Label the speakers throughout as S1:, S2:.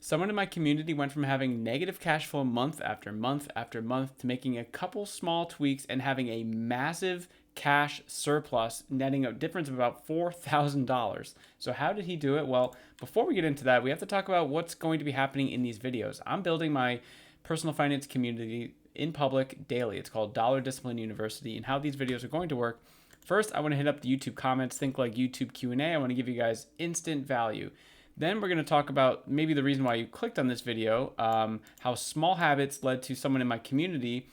S1: Someone in my community went from having negative cash flow month after month after month to making a couple small tweaks and having a massive cash surplus, netting a difference of about $4,000. So how did he do it? Well, before we get into that, we have to talk about what's going to be happening in these videos. I'm building my personal finance community in public daily. It's called Dollar Discipline University, and how these videos are going to work. First, I want to hit up the YouTube comments. Think like YouTube Q&A. I want to give you guys instant value. Then we're going to talk about maybe the reason why you clicked on this video, how small habits led to someone in my community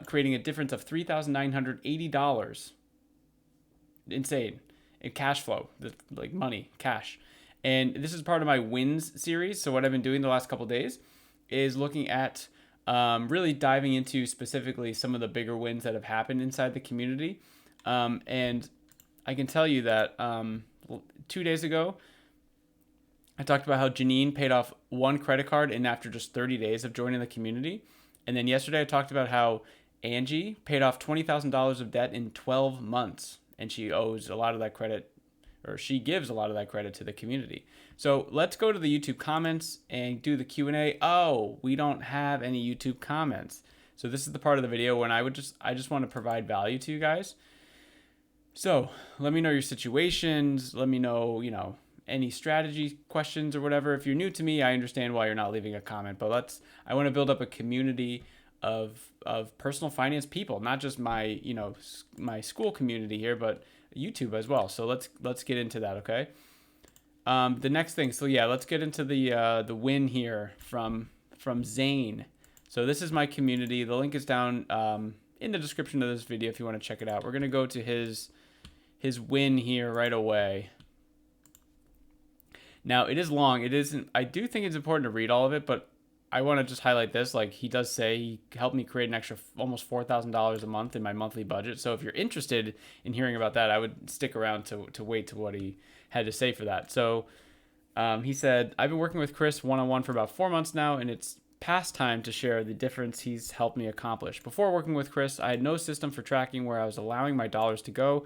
S1: creating a difference of $3,980. Insane. In cash flow, like money, cash. And this is part of my wins series. So what I've been doing the last couple of days is looking at really diving into specifically some of the bigger wins that have happened inside the community. And I can tell you that 2 days ago, I talked about how Janine paid off one credit card in after just 30 days of joining the community. And then yesterday I talked about how Angie paid off $20,000 of debt in 12 months. And she owes a lot of that credit, or she gives a lot of that credit to the community. So let's go to the YouTube comments and do the Q&A. Oh, we don't have any YouTube comments. So this is the part of the video when I just want to provide value to you guys. So let me know your situations. Let me know, any strategy questions or whatever. If you're new to me, I understand why you're not leaving a comment, but I want to build up a community of personal finance people, not just my, my school community here, but YouTube as well. So let's get into that. Okay. The next thing. So yeah, let's get into the win here from Zane. So this is my community. The link is down in the description of this video if you want to check it out. We're going to go to his win here right away. Now, it is long. It isn't. I do think it's important to read all of it, but I want to just highlight this. Like, he does say he helped me create an extra almost $4,000 a month in my monthly budget. So if you're interested in hearing about that, I would stick around to wait to what he had to say for that. So he said, I've been working with Chris one-on-one for about 4 months now, and it's past time to share the difference he's helped me accomplish. Before working with Chris, I had no system for tracking where I was allowing my dollars to go.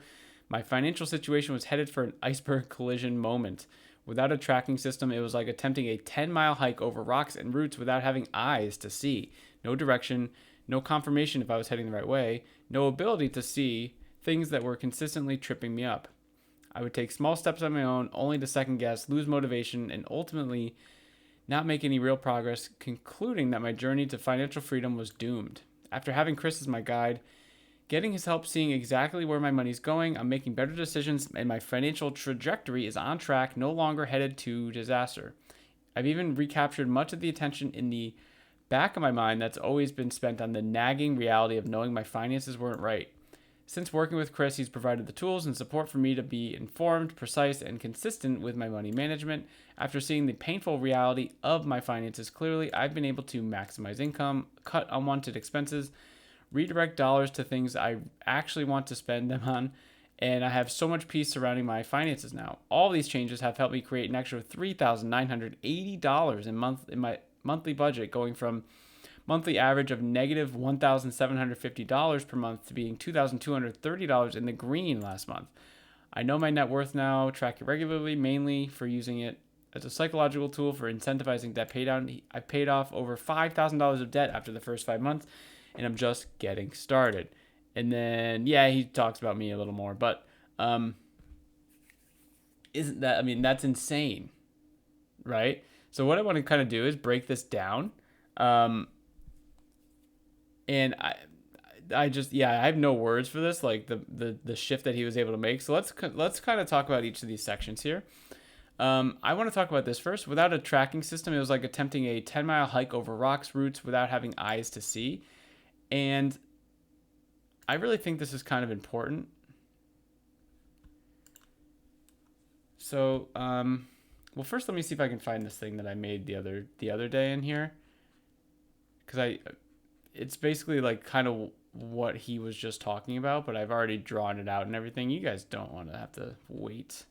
S1: My financial situation was headed for an iceberg collision moment. Without a tracking system, it was like attempting a 10-mile hike over rocks and roots without having eyes to see. No direction, no confirmation if I was heading the right way, no ability to see things that were consistently tripping me up. I would take small steps on my own, only to second guess, lose motivation, and ultimately not make any real progress, concluding that my journey to financial freedom was doomed. After having Chris as my guide, getting his help seeing exactly where my money's going, I'm making better decisions, and my financial trajectory is on track, no longer headed to disaster. I've even recaptured much of the attention in the back of my mind that's always been spent on the nagging reality of knowing my finances weren't right. Since working with Chris, he's provided the tools and support for me to be informed, precise, and consistent with my money management. After seeing the painful reality of my finances clearly, I've been able to maximize income, cut unwanted expenses, redirect dollars to things I actually want to spend them on, and I have so much peace surrounding my finances now. All these changes have helped me create an extra $3,980 in my monthly budget, going from monthly average of negative $1,750 per month to being $2,230 in the green last month. I know my net worth now, track it regularly, mainly for using it as a psychological tool for incentivizing debt paydown. I paid off over $5,000 of debt after the first 5 months, and I'm just getting started. And then, yeah, he talks about me a little more, but isn't that, I mean, that's insane, right? So what I want to kind of do is break this down. And I just, yeah, I have no words for this, like the shift that he was able to make. So let's kind of talk about each of these sections here. I want to talk about this first. Without a tracking system, it was like attempting a 10-mile hike over rocks, roots without having eyes to see. And I really think this is kind of important. So, well, first let me see if I can find this thing that I made the other day in here, because it's basically like kind of what he was just talking about, but I've already drawn it out and everything. You guys don't want to have to wait.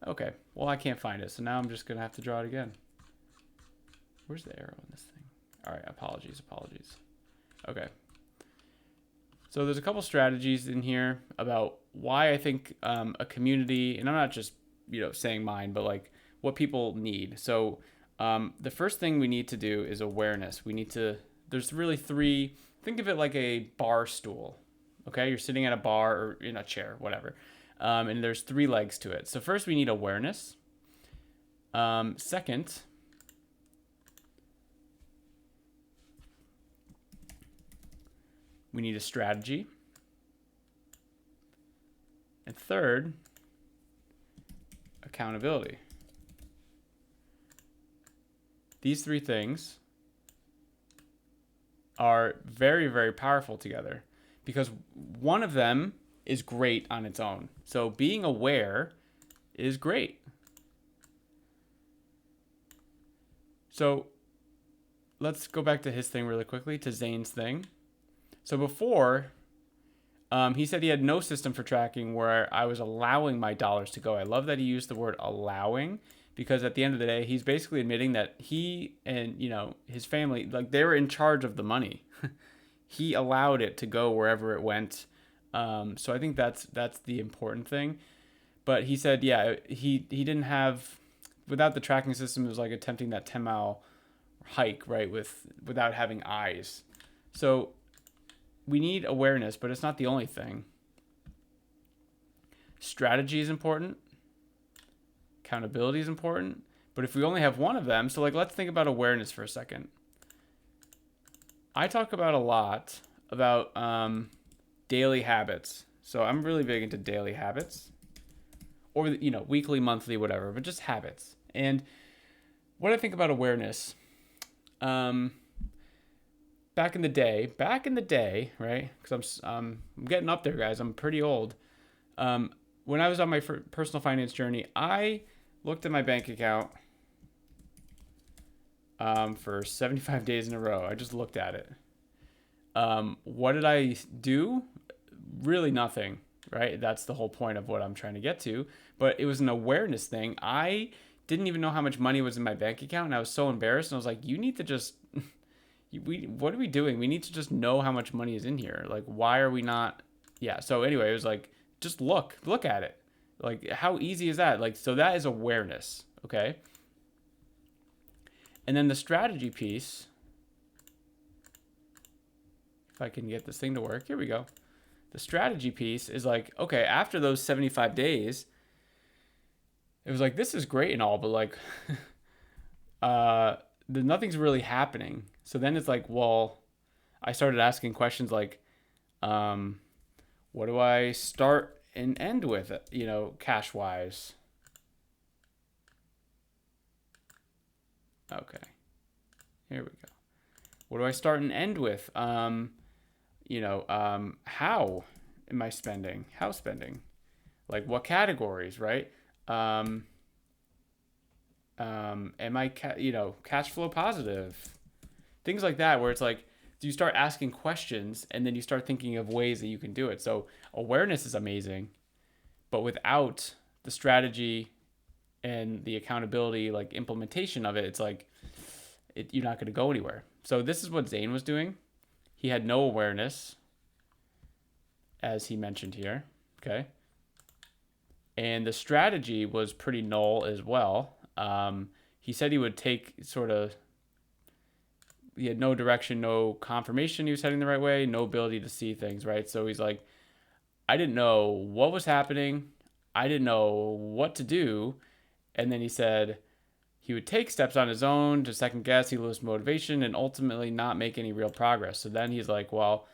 S1: Okay, well, I can't find it, so now I'm just gonna have to draw it again. Where's the arrow in this thing? All right, apologies. Okay. So there's a couple strategies in here about why I think a community, and I'm not just saying mine, but like what people need. So the first thing we need to do is awareness. There's really three, think of it like a bar stool. Okay, you're sitting at a bar or in a chair, whatever. And there's three legs to it. So first we need awareness. Second, we need a strategy. And third, accountability. These three things are very, very powerful together because one of them is great on its own. So being aware is great. So let's go back to his thing really quickly, to Zane's thing. So before, he said he had no system for tracking where I was allowing my dollars to go. I love that he used the word allowing, because at the end of the day, he's basically admitting that he and, his family, like, they were in charge of the money. He allowed it to go wherever it went. So I think that's the important thing. But he said, yeah, he didn't have, without the tracking system, it was like attempting that 10-mile hike, right, without having eyes. So we need awareness, but it's not the only thing. Strategy is important. Accountability is important. But if we only have one of them, so like let's think about awareness for a second. I talk about a lot about daily habits. So I'm really big into daily habits, or weekly, monthly, whatever, but just habits. And what I think about awareness, back in the day, right? Because I'm getting up there, guys. I'm pretty old. When I was on my personal finance journey, I looked at my bank account for 75 days in a row. I just looked at it. What did I do? Really nothing, right? That's the whole point of what I'm trying to get to. But it was an awareness thing. I didn't even know how much money was in my bank account, and I was so embarrassed. And I was like, you need to just... what are we doing? We need to just know how much money is in here. Like, why are we not... Yeah, so anyway, it was like, just look at it. Like, how easy is that? Like, so that is awareness, okay? And then the strategy piece, if I can get this thing to work, here we go. The strategy piece is like, okay, after those 75 days, it was like, this is great and all, but like, nothing's really happening. So then it's like, well, I started asking questions like, what do I start and end with, cash wise? Okay, here we go. What do I start and end with? How am I spending? How spending? Like, what categories, right? Am I, cash flow positive? Things like that, where it's like, you start asking questions and then you start thinking of ways that you can do it. So awareness is amazing, but without the strategy and the accountability, like implementation of it, it's like, you're not going to go anywhere. So this is what Zane was doing. He had no awareness, as he mentioned here. Okay. And the strategy was pretty null as well. He said he would take he had no direction, no confirmation he was heading the right way, no ability to see things, right? So he's like, I didn't know what was happening. I didn't know what to do. And then he said he would take steps on his own to second guess, he lose motivation, and ultimately not make any real progress. So then he's like, well,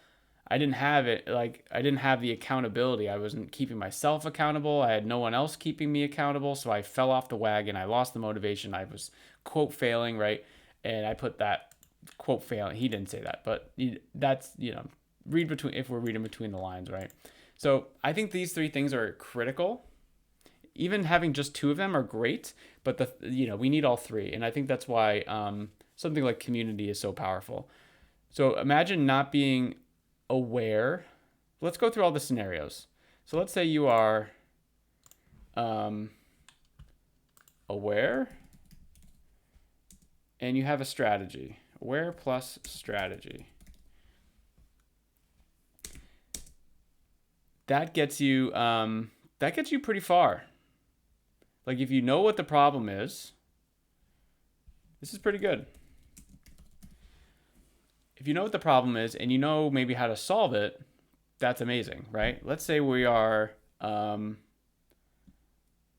S1: I didn't have the accountability. I wasn't keeping myself accountable. I had no one else keeping me accountable. So I fell off the wagon. I lost the motivation. I was, quote, failing, right? And I put that, quote, failing. He didn't say that, but that's, if we're reading between the lines, right? So I think these three things are critical. Even having just two of them are great, but we need all three. And I think that's why something like community is so powerful. So imagine not being aware. Let's go through all the scenarios. So let's say you are aware and you have a strategy. Aware plus strategy. That gets you pretty far. Like if you know what the problem is, this is pretty good. If you know what the problem is and you know maybe how to solve it, that's amazing, right? Let's say we are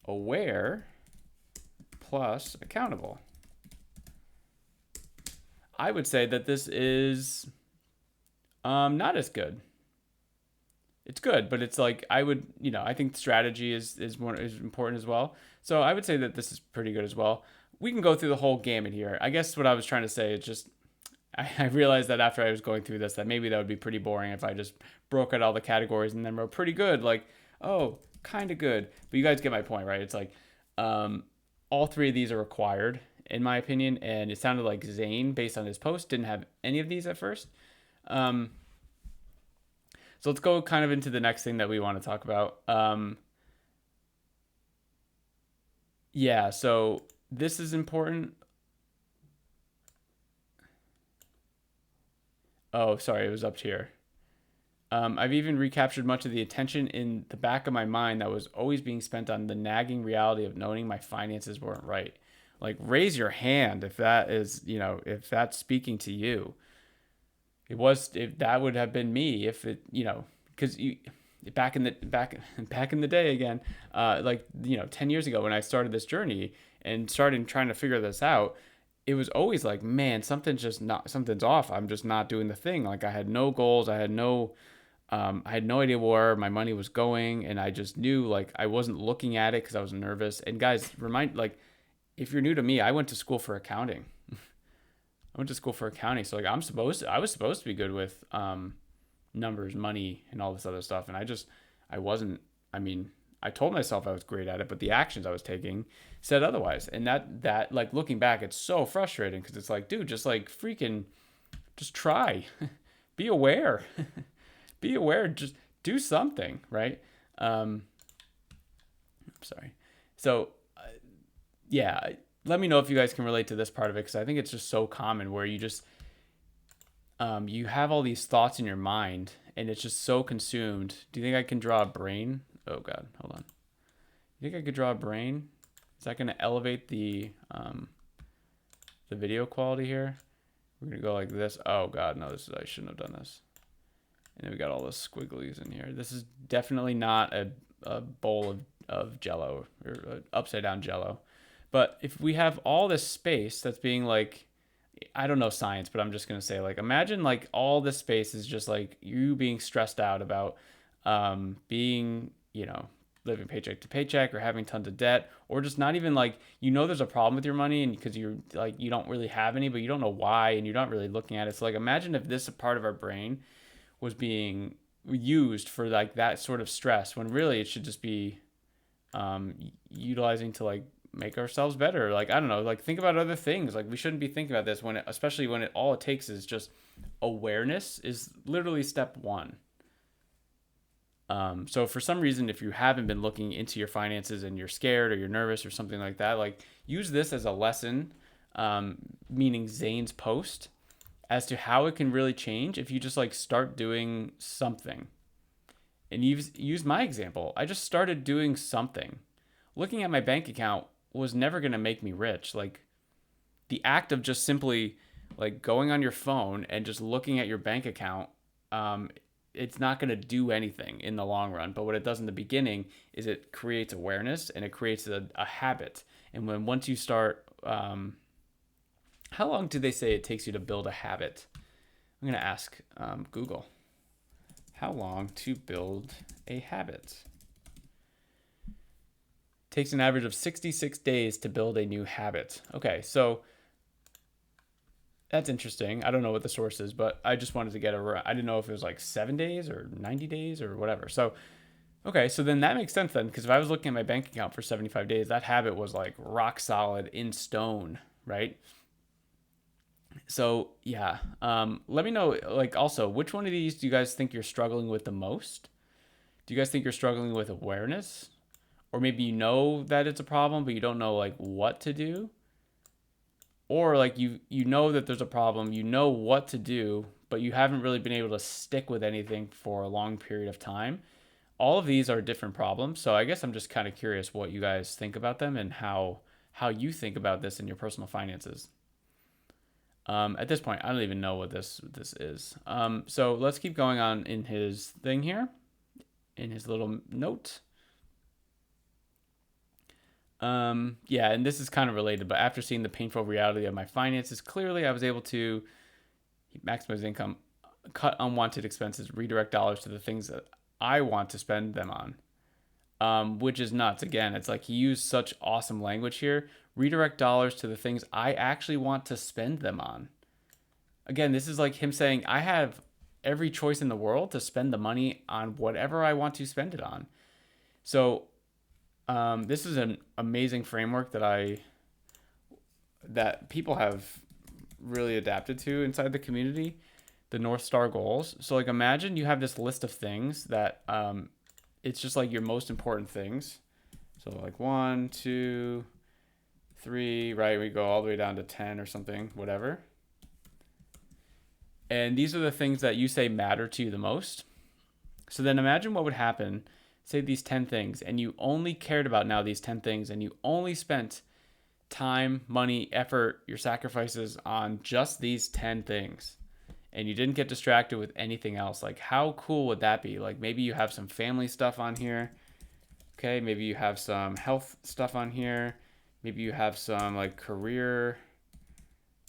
S1: aware plus accountable. I would say that this is not as good. It's good, but it's like I would, I think strategy is more is important as well. So I would say that this is pretty good as well. We can go through the whole gamut here. I guess what I was trying to say is just I realized that after I was going through this that maybe that would be pretty boring if I just broke out all the categories and then wrote pretty good, like, oh, kind of good. But you guys get my point, right? It's like all three of these are required in my opinion, and it sounded like Zane, based on his post, didn't have any of these at first. So let's go kind of into the next thing that we want to talk about. Yeah, so this is important. Oh, sorry, it was up here. I've even recaptured much of the attention in the back of my mind that was always being spent on the nagging reality of knowing my finances weren't right. Like, raise your hand if that is, if that's speaking to you. If that would have been me if it, because you back in the day again, like 10 years ago when I started this journey and started trying to figure this out, it was always like, man, something's off. I'm just not doing the thing. Like I had no goals, I had no idea where my money was going, and I just knew like I wasn't looking at it because I was nervous. And guys, if you're new to me, I went to school for accounting. So like I was supposed to be good with numbers, money, and all this other stuff, and I wasn't. I mean, I told myself I was great at it, but the actions I was taking said otherwise. And that like looking back, it's so frustrating because it's like, dude, just like freaking, just try, be aware, be aware, just do something, right? Sorry. So, yeah, let me know if you guys can relate to this part of it because I think it's just so common where you just you have all these thoughts in your mind and it's just so consumed. Do you think I can draw a brain? Oh God, hold on. You think I could draw a brain? Is that going to elevate the video quality here? We're gonna go like this. Oh God, no, I shouldn't have done this. And then we got all the squigglies in here. This is definitely not a bowl of Jello or upside down Jello. But if we have all this space that's being like, I don't know science, but I'm just going to say like, imagine like all this space is just like you being stressed out about being, living paycheck to paycheck or having tons of debt, or just not even like, there's a problem with your money and because you're like, you don't really have any, but you don't know why and you're not really looking at it. So like, imagine if this part of our brain was being used for like that sort of stress when really it should just be utilizing to like make ourselves better. Like, I don't know, like think about other things. Like we shouldn't be thinking about this especially when all it takes is just awareness is literally step one. So for some reason, if you haven't been looking into your finances and you're scared or you're nervous or something like that, like use this as a lesson, meaning Zane's post, as to how it can really change if you just like start doing something. And use my example. I just started doing something. Looking at my bank account was never going to make me rich. Like the act of just simply like going on your phone and just looking at your bank account, it's not going to do anything in the long run. But what it does in the beginning is it creates awareness and it creates a habit. And once you start, how long do they say it takes you to build a habit? I'm going to ask Google. How long to build a habit? Takes an average of 66 days to build a new habit. Okay, that's interesting. I don't know what the source is, but I just wanted to I didn't know if it was like 7 days or 90 days or whatever. So then that makes sense then, because if I was looking at my bank account for 75 days, that habit was like rock solid in stone, right? So yeah, let me know, like, also, which one of these do you guys think you're struggling with the most? Do you guys think you're struggling with awareness? Or maybe you know that it's a problem, but you don't know like what to do. Or like you know that there's a problem, you know what to do, but you haven't really been able to stick with anything for a long period of time. all of these are different problems. So I guess I'm just kind of curious what you guys think about them and how you think about this in your personal finances. At this point, I don't even know what this is. So let's keep going on in his thing here, in his little note. Yeah, and this is kind of related, but after seeing the painful reality of my finances, clearly I was able to maximize income, cut unwanted expenses, redirect dollars to the things that I want to spend them on. Which is nuts. Again, it's like he used such awesome language here. Redirect dollars to the things I actually want to spend them on. Again, this is like him saying, I have every choice in the world to spend the money on whatever I want to spend it on. So, this is an amazing framework that people have really adapted to inside the community, the North Star goals. So, like, imagine you have this list of things that it's just like your most important things. So like 1, 2, 3, right? We go all the way down to 10 or something, whatever. And these are the things that you say matter to you the most. So then imagine what would happen, say these 10 things, and you only cared about now these 10 things, and you only spent time, money, effort, your sacrifices on just these 10 things. And you didn't get distracted with anything else. Like, how cool would that be? Like, maybe you have some family stuff on here. Okay, maybe you have some health stuff on here. Maybe you have some like career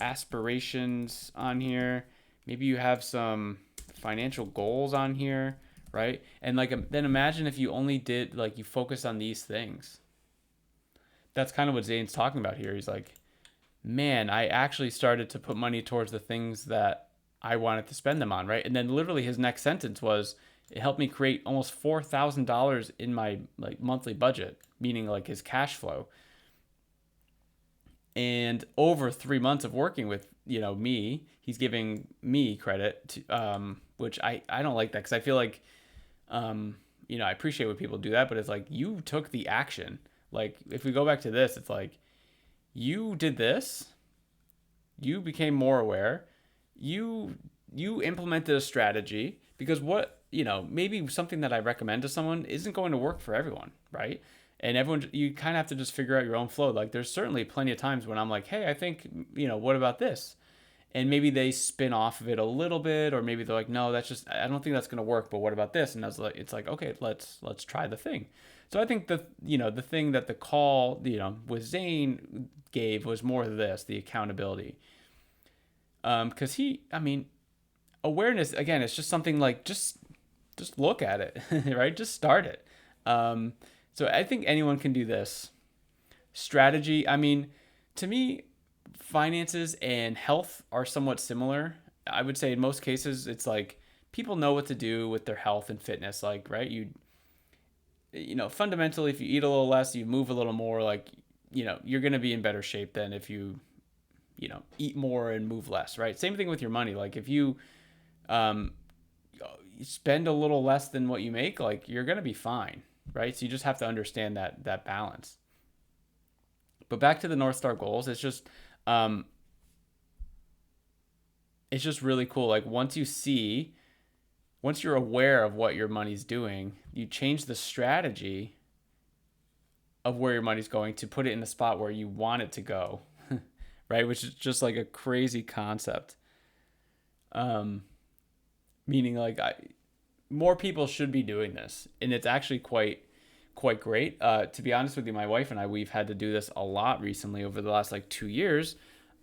S1: aspirations on here. Maybe you have some financial goals on here, right? And like, then imagine if you only did like you focus on these things. That's kind of what Zane's talking about here. He's like, man, I actually started to put money towards the things that I wanted to spend them on, right? And then literally his next sentence was, it helped me create almost $4,000 in my like monthly budget, meaning like his cash flow. And over 3 months of working with, me, he's giving me credit to, which I don't like that, because I feel like, I appreciate when people do that, but it's like, you took the action. Like, if we go back to this, it's like, you did this, you became more aware, you implemented a strategy, because maybe something that I recommend to someone isn't going to work for everyone, right? And everyone, you kind of have to just figure out your own flow. Like, there's certainly plenty of times when I'm like, hey, I think, what about this? And maybe they spin off of it a little bit, or maybe they're like, no, I don't think that's going to work, but what about this? And I was like, it's like, okay, let's try the thing. So I think the thing that the call, with Zane gave was more of this, the accountability. Because awareness, again, it's just something like, just look at it, right? Just start it. So I think anyone can do this. Strategy, to me, finances and health are somewhat similar. I would say in most cases, it's like people know what to do with their health and fitness. Like, right, fundamentally, if you eat a little less, you move a little more, like, you're going to be in better shape than if you eat more and move less, right? Same thing with your money. Like, if you spend a little less than what you make, like, you're going to be fine, right? So you just have to understand that balance. But back to the North Star goals, it's just really cool. Like, once you're aware of what your money's doing, you change the strategy of where your money's going to put it in the spot where you want it to go, right? Which is just like a crazy concept. Meaning, like, more people should be doing this, and it's actually quite great. To be honest with you, my wife and I, we've had to do this a lot recently over the last like 2 years.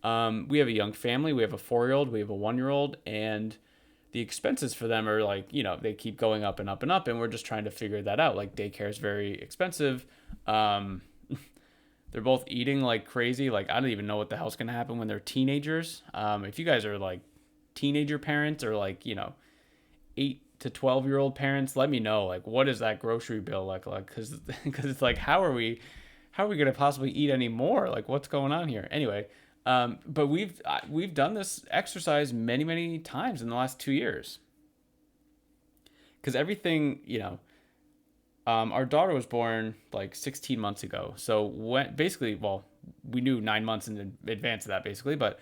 S1: We have a young family. We have a 4-year-old, we have a 1-year-old, and the expenses for them are like, they keep going up and up and up, and we're just trying to figure that out. Like, daycare is very expensive. They're both eating like crazy. Like, I don't even know what the hell's going to happen when they're teenagers. If you guys are like teenager parents, or like, 8 to 12-year-old parents, let me know, like, what is that grocery bill like, because it's like, how are we going to possibly eat any more? Like, what's going on here? Anyway, but we've done this exercise many times in the last 2 years, because everything, our daughter was born like 16 months ago. So we knew 9 months in advance of that, basically, but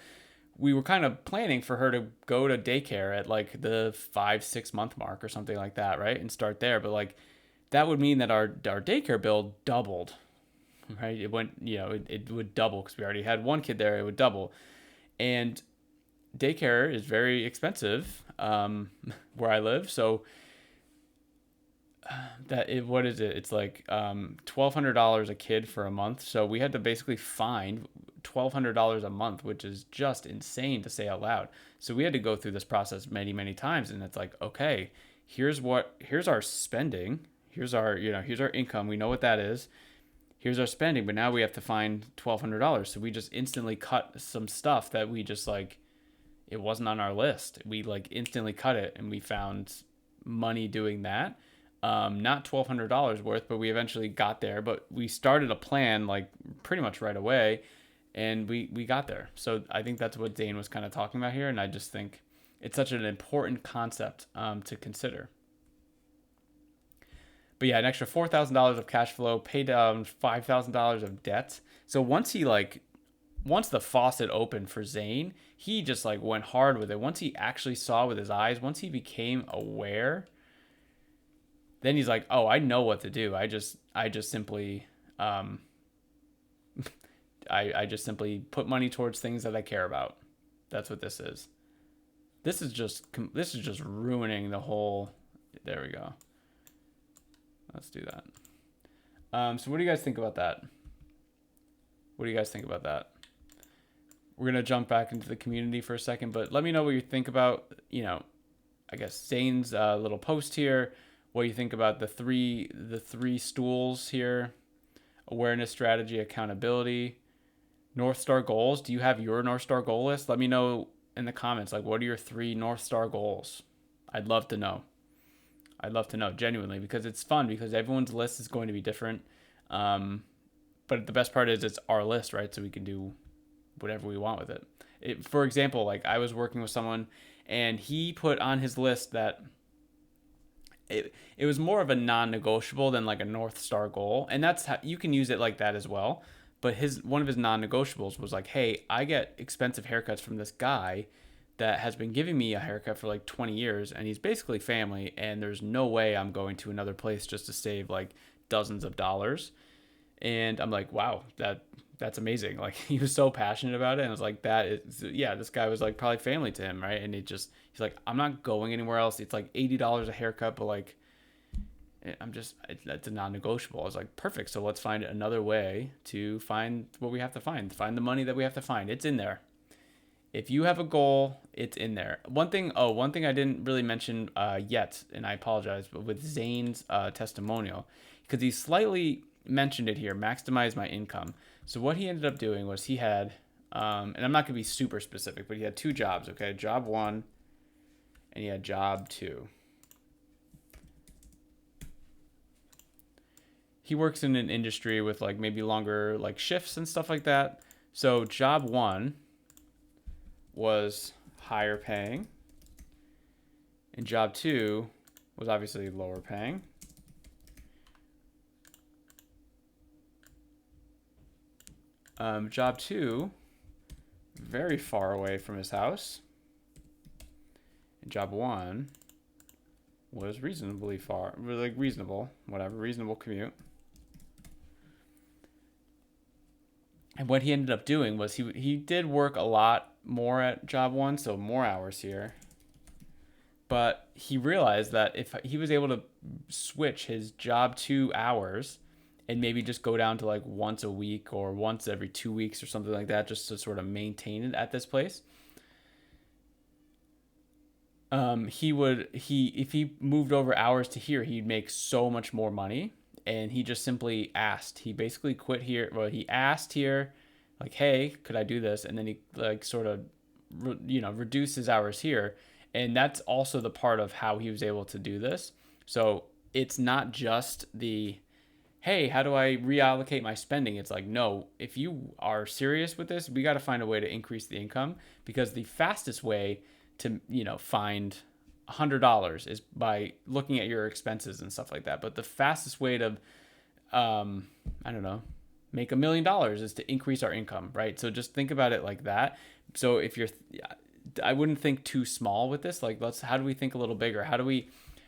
S1: we were kind of planning for her to go to daycare at like the 5-6 month mark or something like that, right? And start there. But like, that would mean that our daycare bill doubled, right? It went, it would double because we already had one kid there. It would double, and daycare is very expensive where I live. So what is it? It's like $1,200 a kid for a month. So we had to basically find $1,200 a month, which is just insane to say out loud. So we had to go through this process many, many times, and it's like, okay, here's our spending, here's our income. We know what that is. Here's our spending, but now we have to find $1,200. So we just instantly cut some stuff that we just like, it wasn't on our list. We like instantly cut it, and we found money doing that. Not $1,200 worth, but we eventually got there. But we started a plan like pretty much right away, and we got there. So I think that's what Zane was kind of talking about here, and I just think it's such an important concept to consider. But yeah, an extra $4,000 of cash flow, pay down $5,000 of debt. So once the faucet opened for Zane, he just like went hard with it. Once he actually saw with his eyes, once he became aware, then he's like, oh, I know what to do. I just simply, I just simply put money towards things that I care about. That's what this is. This is just ruining the whole. There we go. Let's do that. So what do you guys think about that? What do you guys think about that? We're going to jump back into the community for a second, but let me know what you think about, I guess Zane's little post here, what you think about the three stools here: awareness, strategy, accountability, North Star goals. Do you have your North Star goal list? Let me know in the comments, like, what are your 3 North Star goals? I'd love to know. Genuinely, because it's fun, because everyone's list is going to be different. But the best part is it's our list, right? So we can do whatever we want with it. For example, like I was working with someone, and he put on his list that it was more of a non-negotiable than like a North Star goal. And that's how you can use it like that as well. But one of his non-negotiables was like, hey, I get expensive haircuts from this guy that has been giving me a haircut for like 20 years, and he's basically family, and there's no way I'm going to another place just to save like dozens of dollars. And I'm like, wow, that's amazing. Like, he was so passionate about it, and I was like, this guy was like probably family to him, right? And he's like, I'm not going anywhere else. It's like $80 a haircut, but like, that's a non-negotiable. I was like, perfect. So let's find another way to find what we have to find the money that we have to find. It's in there. If you have a goal, it's in there. One thing I didn't really mention yet, and I apologize, but with Zane's testimonial, because he slightly mentioned it here, maximize my income. So what he ended up doing was he had, and I'm not going to be super specific, but he had 2 jobs, okay? Job 1, and he had job 2. He works in an industry with like maybe longer like shifts and stuff like that. So job 1 was higher paying, and job 2 was obviously lower paying. Job 2, very far away from his house, and job 1 was reasonably far, like reasonable commute. And what he ended up doing was he did work a lot more at job 1, so more hours here. But he realized that if he was able to switch his job 2 hours and maybe just go down to like once a week or once every 2 weeks or something like that, just to sort of maintain it at this place, if he moved over hours to here, he'd make so much more money. And he just simply asked. He basically quit here. Well, he asked here, like, hey, could I do this? And then he like sort of, reduced his hours here. And that's also the part of how he was able to do this. So it's not just the, hey, how do I reallocate my spending? It's like, no, if you are serious with this, we got to find a way to increase the income, because the fastest way to, find $100 is by looking at your expenses and stuff like that. But the fastest way to, make $1 million is to increase our income, right? So just think about it like that. So I wouldn't think too small with this. Like, how do we think a little bigger? How do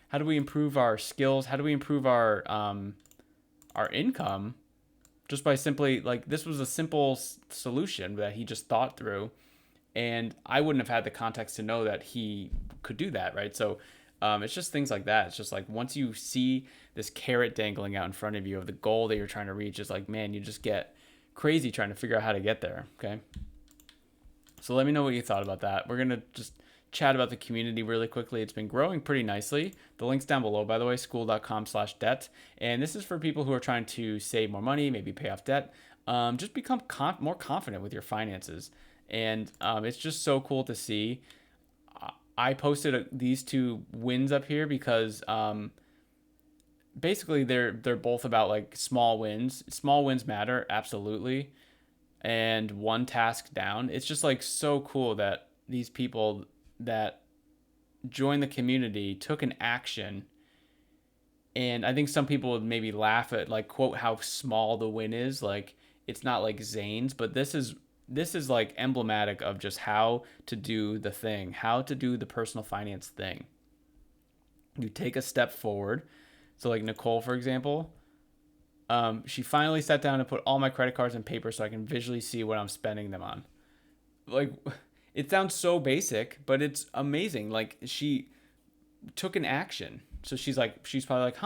S1: how do we improve our skills? How do we improve our income? Just by simply like this was a simple solution that he just thought through, and I wouldn't have had the context to know that he could do that, right? So it's just things like that. It's just like once you see this carrot dangling out in front of you of the goal that you're trying to reach, it's like, man, you just get crazy trying to figure out how to get there. Okay. So let me know what you thought about that. We're going to just chat about the community really quickly. It's been growing pretty nicely. The link's down below, by the way, skool.com/debt. And this is for people who are trying to save more money, maybe pay off debt, just become more confident with your finances. And it's just so cool to see. I posted these two wins up here because basically they're both about like small wins. Small wins matter, absolutely. And one task down. It's just like so cool that these people that joined the community took an action. And I think some people would maybe laugh at like quote how small the win is. Like it's not like Zane's, but this is like emblematic of just how to do the thing, how to do the personal finance thing. You take a step forward. So like Nicole, for example, she finally sat down and put all my credit cards in paper so I can visually see what I'm spending them on. Like, it sounds so basic, but it's amazing. Like, she took an action. So she's probably like,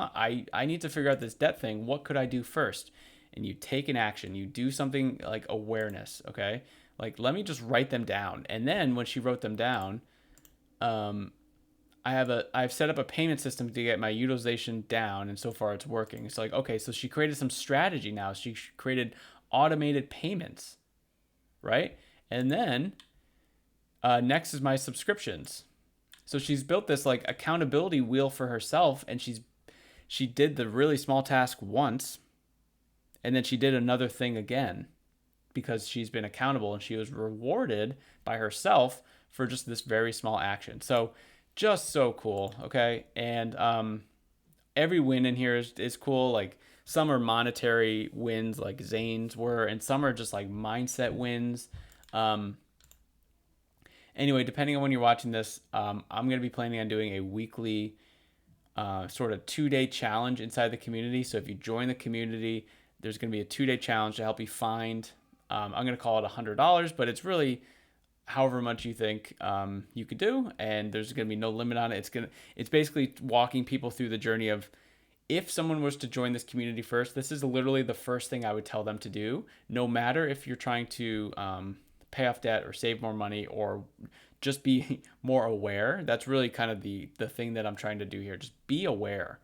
S1: I need to figure out this debt thing. What could I do first? And you take an action. You do something like awareness, okay? Like, let me just write them down. And then when she wrote them down, I've set up a payment system to get my utilization down, and so far it's working. It's like, okay, so she created some strategy now. She created automated payments, right? And then next is my subscriptions. So she's built this like accountability wheel for herself, and she did the really small task once, and then she did another thing again because she's been accountable and she was rewarded by herself for just this very small action. So just so cool. Okay. And every win in here is cool. Like some are monetary wins like Zane's were, and some are just like mindset wins. Anyway, depending on when you're watching this, I'm going to be planning on doing a weekly sort of 2-day challenge inside the community. So if you join the community, there's going to be a 2-day challenge to help you find, I'm going to call it $100, but it's really however much you think you could do, and there's going to be no limit on it. It's basically walking people through the journey of, if someone was to join this community first, this is literally the first thing I would tell them to do, no matter if you're trying to pay off debt or save more money or just be more aware. That's really kind of the thing that I'm trying to do here. Just be aware.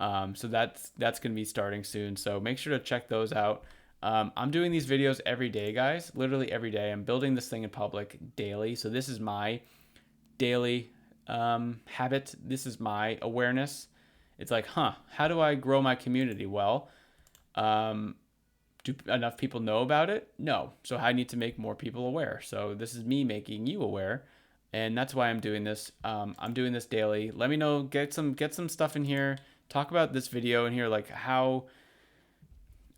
S1: So that's going to be starting soon. So make sure to check those out. I'm doing these videos every day, guys, literally every day. I'm building this thing in public daily. So this is my daily habit. This is my awareness. It's like, how do I grow my community? Well, do enough people know about it? No. So I need to make more people aware. So this is me making you aware. And that's why I'm doing this. I'm doing this daily. Let me know, get some stuff in here. Talk about this video in here, like how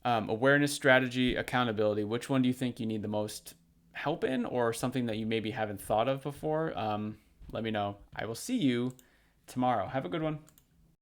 S1: awareness, strategy, accountability. Which one do you think you need the most help in, or something that you maybe haven't thought of before? Let me know. I will see you tomorrow. Have a good one.